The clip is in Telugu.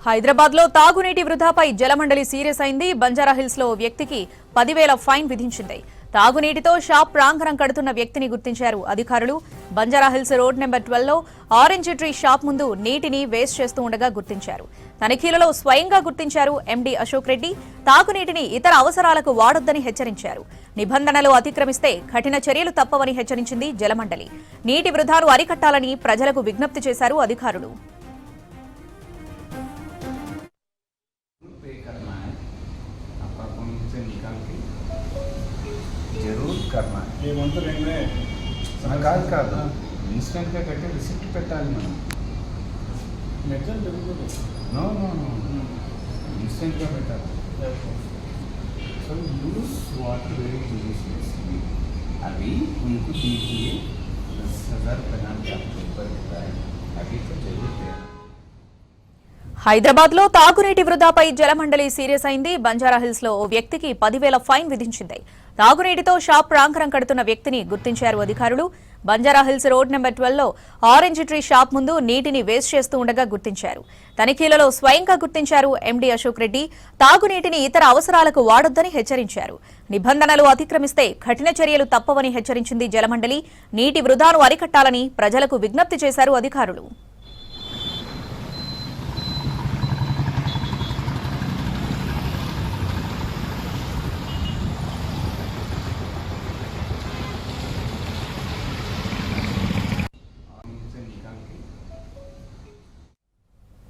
హైదరాబాద్ లో తాగునీటి వృధాపై జలమండలి సీరియస్ అయింది. బంజారాహిల్స్ లో వ్యక్తికి 10,000 ఫైన్ విధించింది. తాగునీటితో షాప్ ప్రాంగణం కడుతున్న వ్యక్తిని గుర్తించారు అధికారులు. బంజారాహిల్స్ రోడ్ నెంబర్ 12 లో ఆరెంజ్ ట్రీ షాప్ ముందు నీటిని వేస్ట్ చేస్తూ ఉండగా గుర్తించారు. తనిఖీలలో స్వయంగా గుర్తించారు ఎండీ అశోక్ రెడ్డి. తాగునీటిని ఇతర అవసరాలకు వాడొద్దని హెచ్చరించారు. నిబంధనలు అతిక్రమిస్తే కఠిన చర్యలు తప్పవని హెచ్చరించింది జలమండలి. నీటి వృధాను అరికట్టాలని ప్రజలకు విజ్ఞప్తి చేశారు అధికారులు. जरूर करना ये मंत्र కాదు ఇన్స్టెంట్గా కట్టి రిసిప్ట్ పెట్టాలి మనం. నో నో నో ఇన్స్టెంట్గా పెట్టాలి. So use water very judiciously. अभी उनको दीजिए 10,000 पेनाल्टी आपके ऊपर होता है. अभी तो जरूर है. హైదరాబాద్ లో తాగునీటి వృధాపై జలమండలి సీరియస్ అయింది. బంజారాహిల్స్ లో ఓ వ్యక్తికి 10,000 ఫైన్ విధించింది. తాగునీటితో షాప్ ప్రాంగణం కడుతున్న వ్యక్తిని గుర్తించారు అధికారులు. బంజారాహిల్స్ రోడ్ నెంబర్ 12 లో ఆరెంజ్ ట్రీ షాప్ ముందు నీటిని వేస్ట్ చేస్తూ ఉండగా గుర్తించారు. తనిఖీలలో స్వయంగా గుర్తించారు ఎండీ అశోక్ రెడ్డి. తాగునీటిని ఇతర అవసరాలకు వాడొద్దని హెచ్చరించారు. నిబంధనలు అతిక్రమిస్తే కఠిన చర్యలు తప్పవని హెచ్చరించింది జలమండలి. నీటి వృధాను అరికట్టాలని ప్రజలకు విజ్ఞప్తి చేశారు అధికారులు.